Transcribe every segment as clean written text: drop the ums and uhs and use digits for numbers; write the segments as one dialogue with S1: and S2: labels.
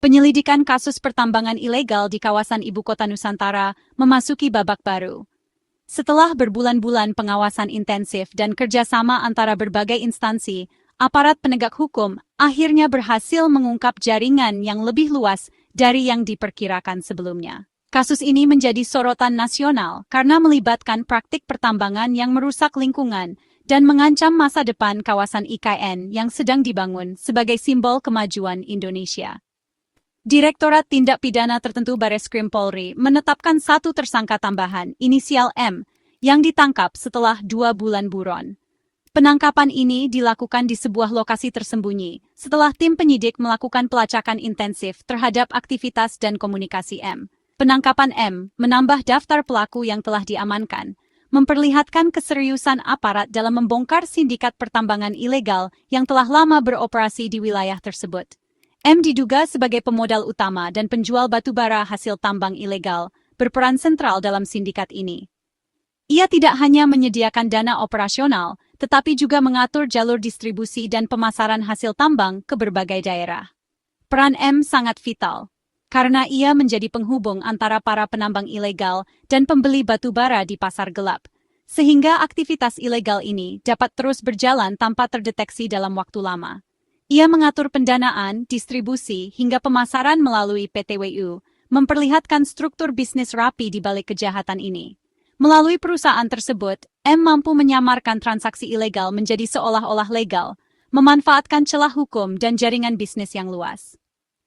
S1: Penyelidikan kasus pertambangan ilegal di kawasan ibu kota Nusantara memasuki babak baru. Setelah berbulan-bulan pengawasan intensif dan kerjasama antara berbagai instansi, aparat penegak hukum akhirnya berhasil mengungkap jaringan yang lebih luas dari yang diperkirakan sebelumnya. Kasus ini menjadi sorotan nasional karena melibatkan praktik pertambangan yang merusak lingkungan dan mengancam masa depan kawasan IKN yang sedang dibangun sebagai simbol kemajuan Indonesia. Direktorat Tindak Pidana Tertentu Bareskrim Polri menetapkan satu tersangka tambahan, inisial M, yang ditangkap setelah 2 bulan buron. Penangkapan ini dilakukan di sebuah lokasi tersembunyi setelah tim penyidik melakukan pelacakan intensif terhadap aktivitas dan komunikasi M. Penangkapan M menambah daftar pelaku yang telah diamankan, memperlihatkan keseriusan aparat dalam membongkar sindikat pertambangan ilegal yang telah lama beroperasi di wilayah tersebut. M diduga sebagai pemodal utama dan penjual batubara hasil tambang ilegal, berperan sentral dalam sindikat ini. Ia tidak hanya menyediakan dana operasional, tetapi juga mengatur jalur distribusi dan pemasaran hasil tambang ke berbagai daerah. Peran M sangat vital, karena ia menjadi penghubung antara para penambang ilegal dan pembeli batubara di pasar gelap, sehingga aktivitas ilegal ini dapat terus berjalan tanpa terdeteksi dalam waktu lama. Ia mengatur pendanaan, distribusi, hingga pemasaran melalui PTWU, memperlihatkan struktur bisnis rapi di balik kejahatan ini. Melalui perusahaan tersebut, M mampu menyamarkan transaksi ilegal menjadi seolah-olah legal, memanfaatkan celah hukum dan jaringan bisnis yang luas.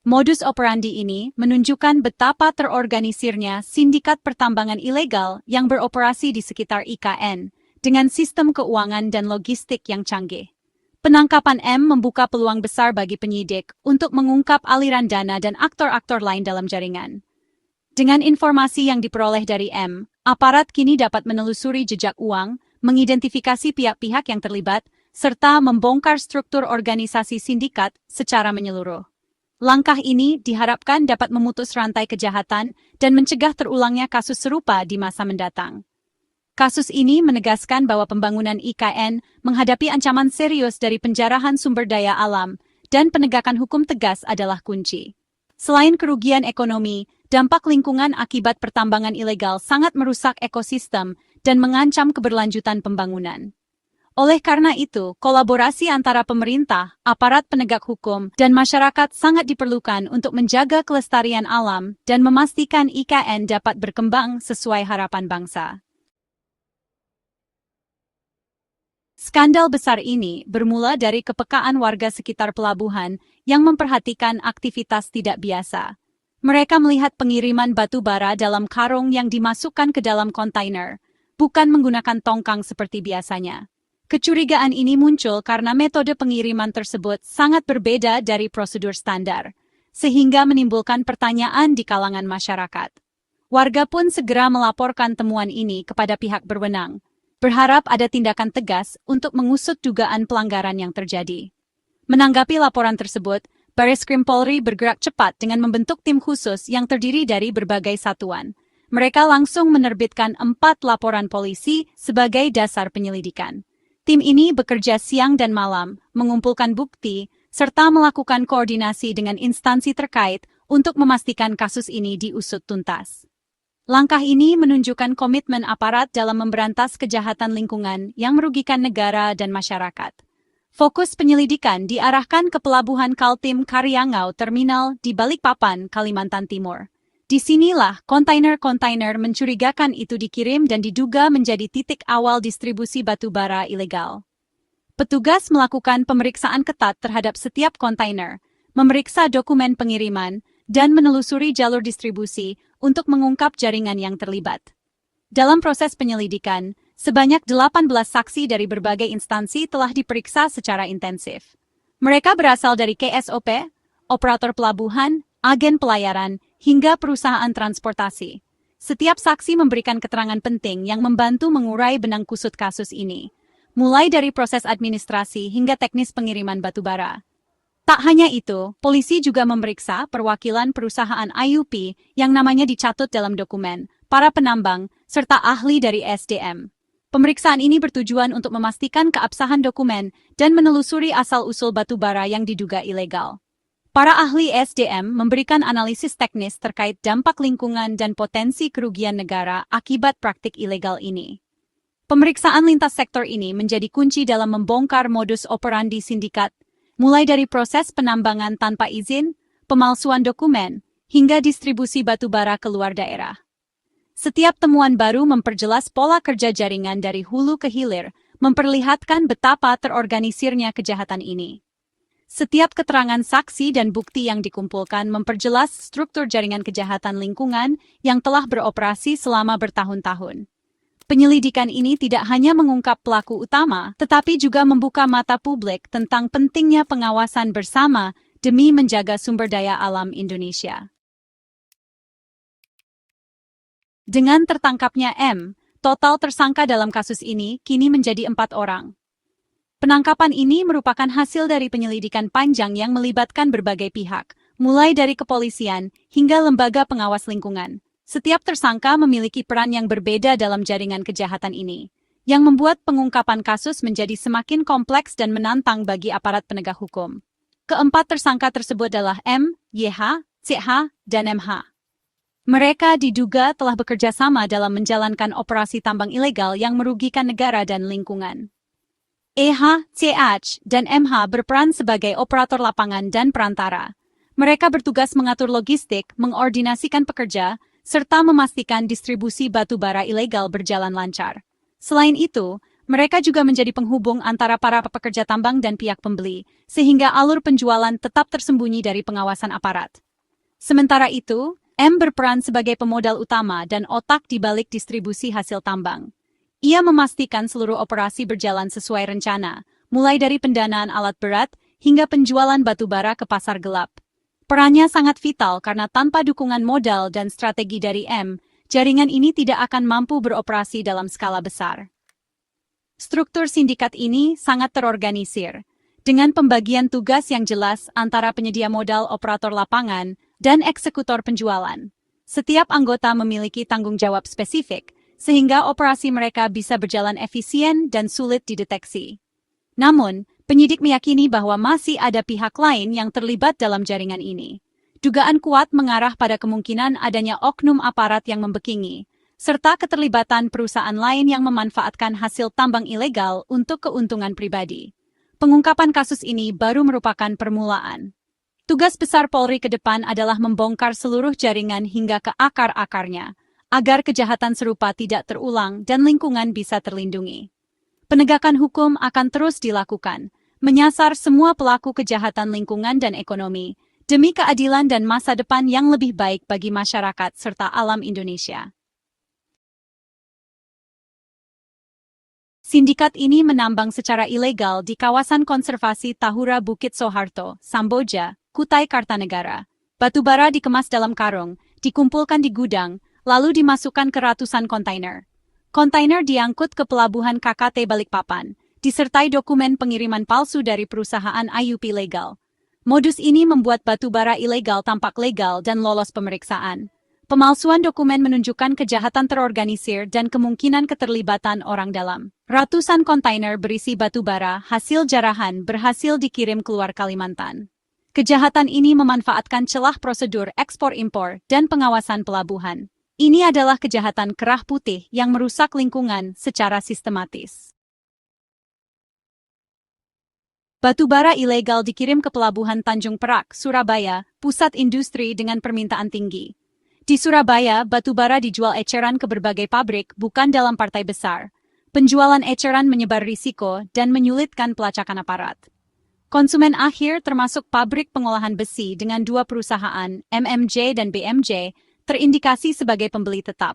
S1: Modus operandi ini menunjukkan betapa terorganisirnya sindikat pertambangan ilegal yang beroperasi di sekitar IKN, dengan sistem keuangan dan logistik yang canggih. Penangkapan M membuka peluang besar bagi penyidik untuk mengungkap aliran dana dan aktor-aktor lain dalam jaringan. Dengan informasi yang diperoleh dari M, aparat kini dapat menelusuri jejak uang, mengidentifikasi pihak-pihak yang terlibat, serta membongkar struktur organisasi sindikat secara menyeluruh. Langkah ini diharapkan dapat memutus rantai kejahatan dan mencegah terulangnya kasus serupa di masa mendatang. Kasus ini menegaskan bahwa pembangunan IKN menghadapi ancaman serius dari penjarahan sumber daya alam dan penegakan hukum tegas adalah kunci. Selain kerugian ekonomi, dampak lingkungan akibat pertambangan ilegal sangat merusak ekosistem dan mengancam keberlanjutan pembangunan. Oleh karena itu, kolaborasi antara pemerintah, aparat penegak hukum, dan masyarakat sangat diperlukan untuk menjaga kelestarian alam dan memastikan IKN dapat berkembang sesuai harapan bangsa. Skandal besar ini bermula dari kepekaan warga sekitar pelabuhan yang memperhatikan aktivitas tidak biasa. Mereka melihat pengiriman batu bara dalam karung yang dimasukkan ke dalam kontainer, bukan menggunakan tongkang seperti biasanya. Kecurigaan ini muncul karena metode pengiriman tersebut sangat berbeda dari prosedur standar, sehingga menimbulkan pertanyaan di kalangan masyarakat. Warga pun segera melaporkan temuan ini kepada pihak berwenang, berharap ada tindakan tegas untuk mengusut dugaan pelanggaran yang terjadi. Menanggapi laporan tersebut, Bareskrim Polri bergerak cepat dengan membentuk tim khusus yang terdiri dari berbagai satuan. Mereka langsung menerbitkan 4 laporan polisi sebagai dasar penyelidikan. Tim ini bekerja siang dan malam, mengumpulkan bukti, serta melakukan koordinasi dengan instansi terkait untuk memastikan kasus ini diusut tuntas. Langkah ini menunjukkan komitmen aparat dalam memberantas kejahatan lingkungan yang merugikan negara dan masyarakat. Fokus penyelidikan diarahkan ke Pelabuhan Kaltim Karyangau Terminal di Balikpapan, Kalimantan Timur. Di sinilah kontainer-kontainer mencurigakan itu dikirim dan diduga menjadi titik awal distribusi batu bara ilegal. Petugas melakukan pemeriksaan ketat terhadap setiap kontainer, memeriksa dokumen pengiriman, dan menelusuri jalur distribusi untuk mengungkap jaringan yang terlibat. Dalam proses penyelidikan, sebanyak 18 saksi dari berbagai instansi telah diperiksa secara intensif. Mereka berasal dari KSOP, operator pelabuhan, agen pelayaran, hingga perusahaan transportasi. Setiap saksi memberikan keterangan penting yang membantu mengurai benang kusut kasus ini, mulai dari proses administrasi hingga teknis pengiriman batubara. Tak hanya itu, polisi juga memeriksa perwakilan perusahaan IUP yang namanya dicatut dalam dokumen, para penambang, serta ahli dari SDM. Pemeriksaan ini bertujuan untuk memastikan keabsahan dokumen dan menelusuri asal-usul batubara yang diduga ilegal. Para ahli SDM memberikan analisis teknis terkait dampak lingkungan dan potensi kerugian negara akibat praktik ilegal ini. Pemeriksaan lintas sektor ini menjadi kunci dalam membongkar modus operandi sindikat, mulai dari proses penambangan tanpa izin, pemalsuan dokumen, hingga distribusi batu bara ke luar daerah. Setiap temuan baru memperjelas pola kerja jaringan dari hulu ke hilir, memperlihatkan betapa terorganisirnya kejahatan ini. Setiap keterangan saksi dan bukti yang dikumpulkan memperjelas struktur jaringan kejahatan lingkungan yang telah beroperasi selama bertahun-tahun. Penyelidikan ini tidak hanya mengungkap pelaku utama, tetapi juga membuka mata publik tentang pentingnya pengawasan bersama demi menjaga sumber daya alam Indonesia. Dengan tertangkapnya M, total tersangka dalam kasus ini kini menjadi 4 orang. Penangkapan ini merupakan hasil dari penyelidikan panjang yang melibatkan berbagai pihak, mulai dari kepolisian hingga lembaga pengawas lingkungan. Setiap tersangka memiliki peran yang berbeda dalam jaringan kejahatan ini, yang membuat pengungkapan kasus menjadi semakin kompleks dan menantang bagi aparat penegak hukum. Keempat tersangka tersebut adalah M, YH, CH, dan MH. Mereka diduga telah bekerja sama dalam menjalankan operasi tambang ilegal yang merugikan negara dan lingkungan. EH, CH, dan MH berperan sebagai operator lapangan dan perantara. Mereka bertugas mengatur logistik, mengordinasikan pekerja, serta memastikan distribusi batu bara ilegal berjalan lancar. Selain itu, mereka juga menjadi penghubung antara para pekerja tambang dan pihak pembeli, sehingga alur penjualan tetap tersembunyi dari pengawasan aparat. Sementara itu, M berperan sebagai pemodal utama dan otak di balik distribusi hasil tambang. Ia memastikan seluruh operasi berjalan sesuai rencana, mulai dari pendanaan alat berat hingga penjualan batu bara ke pasar gelap. Perannya sangat vital karena tanpa dukungan modal dan strategi dari M, jaringan ini tidak akan mampu beroperasi dalam skala besar. Struktur sindikat ini sangat terorganisir, dengan pembagian tugas yang jelas antara penyedia modal, operator lapangan, dan eksekutor penjualan. Setiap anggota memiliki tanggung jawab spesifik, sehingga operasi mereka bisa berjalan efisien dan sulit dideteksi. Namun, penyidik meyakini bahwa masih ada pihak lain yang terlibat dalam jaringan ini. Dugaan kuat mengarah pada kemungkinan adanya oknum aparat yang membekingi, serta keterlibatan perusahaan lain yang memanfaatkan hasil tambang ilegal untuk keuntungan pribadi. Pengungkapan kasus ini baru merupakan permulaan. Tugas besar Polri ke depan adalah membongkar seluruh jaringan hingga ke akar-akarnya, agar kejahatan serupa tidak terulang dan lingkungan bisa terlindungi. Penegakan hukum akan terus dilakukan, menyasar semua pelaku kejahatan lingkungan dan ekonomi, demi keadilan dan masa depan yang lebih baik bagi masyarakat serta alam Indonesia. Sindikat ini menambang secara ilegal di kawasan konservasi Tahura Bukit Soeharto, Samboja, Kutai Kartanegara. Batu bara dikemas dalam karung, dikumpulkan di gudang, lalu dimasukkan ke ratusan kontainer. Kontainer diangkut ke pelabuhan KKT Balikpapan, disertai dokumen pengiriman palsu dari perusahaan IUP legal. Modus ini membuat batu bara ilegal tampak legal dan lolos pemeriksaan. Pemalsuan dokumen menunjukkan kejahatan terorganisir dan kemungkinan keterlibatan orang dalam. Ratusan kontainer berisi batu bara hasil jarahan berhasil dikirim keluar Kalimantan. Kejahatan ini memanfaatkan celah prosedur ekspor-impor dan pengawasan pelabuhan. Ini adalah kejahatan kerah putih yang merusak lingkungan secara sistematis. Batu bara ilegal dikirim ke pelabuhan Tanjung Perak, Surabaya, pusat industri dengan permintaan tinggi. Di Surabaya, batu bara dijual eceran ke berbagai pabrik, bukan dalam partai besar. Penjualan eceran menyebar risiko dan menyulitkan pelacakan aparat. Konsumen akhir termasuk pabrik pengolahan besi dengan 2 perusahaan, MMJ dan BMJ, terindikasi sebagai pembeli tetap.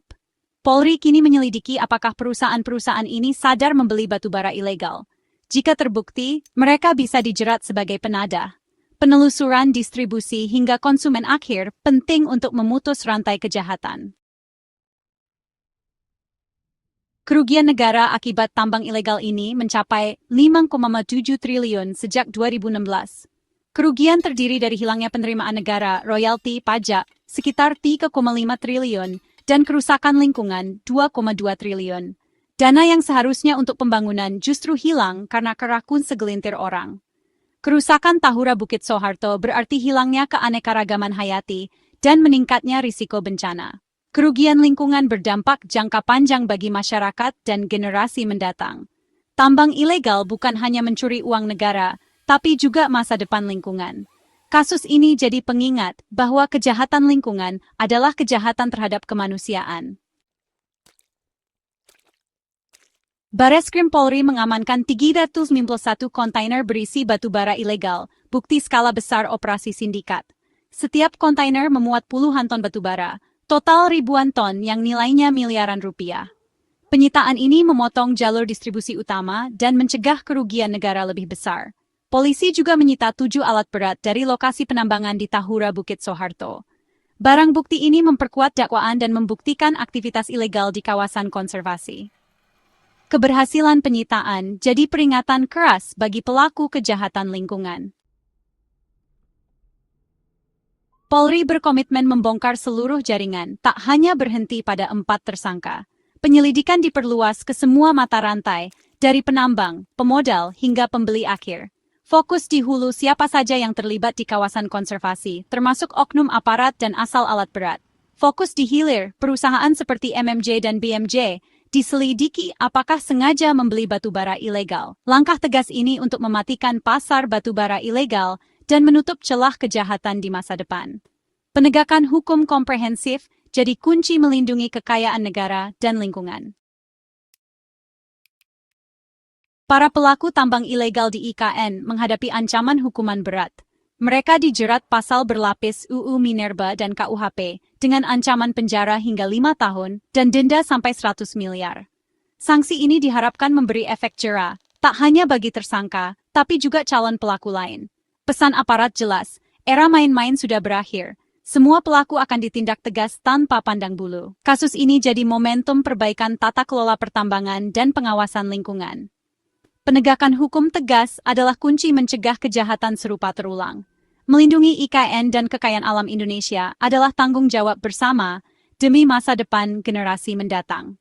S1: Polri kini menyelidiki apakah perusahaan-perusahaan ini sadar membeli batu bara ilegal. Jika terbukti, mereka bisa dijerat sebagai penadah. Penelusuran distribusi hingga konsumen akhir penting untuk memutus rantai kejahatan. Kerugian negara akibat tambang ilegal ini mencapai 5,7 triliun sejak 2016. Kerugian terdiri dari hilangnya penerimaan negara, royalti, pajak, sekitar 3,5 triliun, dan kerusakan lingkungan 2,2 triliun. Dana yang seharusnya untuk pembangunan justru hilang karena kerakun segelintir orang. Kerusakan Tahura Bukit Soeharto berarti hilangnya keanekaragaman hayati dan meningkatnya risiko bencana. Kerugian lingkungan berdampak jangka panjang bagi masyarakat dan generasi mendatang. Tambang ilegal bukan hanya mencuri uang negara, tapi juga masa depan lingkungan. Kasus ini jadi pengingat bahwa kejahatan lingkungan adalah kejahatan terhadap kemanusiaan. Bareskrim Polri mengamankan 391 kontainer berisi batubara ilegal, bukti skala besar operasi sindikat. Setiap kontainer memuat puluhan ton batubara, total ribuan ton yang nilainya miliaran rupiah. Penyitaan ini memotong jalur distribusi utama dan mencegah kerugian negara lebih besar. Polisi juga menyita 7 alat berat dari lokasi penambangan di Tahura Bukit Soeharto. Barang bukti ini memperkuat dakwaan dan membuktikan aktivitas ilegal di kawasan konservasi. Keberhasilan penyitaan jadi peringatan keras bagi pelaku kejahatan lingkungan. Polri berkomitmen membongkar seluruh jaringan, tak hanya berhenti pada 4 tersangka. Penyelidikan diperluas ke semua mata rantai, dari penambang, pemodal, hingga pembeli akhir. Fokus di hulu siapa saja yang terlibat di kawasan konservasi, termasuk oknum aparat dan asal alat berat. Fokus di hilir, perusahaan seperti MMJ dan BMJ, diselidiki apakah sengaja membeli batubara ilegal. Langkah tegas ini untuk mematikan pasar batubara ilegal dan menutup celah kejahatan di masa depan. Penegakan hukum komprehensif jadi kunci melindungi kekayaan negara dan lingkungan. Para pelaku tambang ilegal di IKN menghadapi ancaman hukuman berat. Mereka dijerat pasal berlapis UU Minerba dan KUHP dengan ancaman penjara hingga 5 tahun dan denda sampai 100 miliar. Sanksi ini diharapkan memberi efek jera, tak hanya bagi tersangka, tapi juga calon pelaku lain. Pesan aparat jelas, era main-main sudah berakhir. Semua pelaku akan ditindak tegas tanpa pandang bulu. Kasus ini jadi momentum perbaikan tata kelola pertambangan dan pengawasan lingkungan. Penegakan hukum tegas adalah kunci mencegah kejahatan serupa terulang. Melindungi IKN dan kekayaan alam Indonesia adalah tanggung jawab bersama demi masa depan generasi mendatang.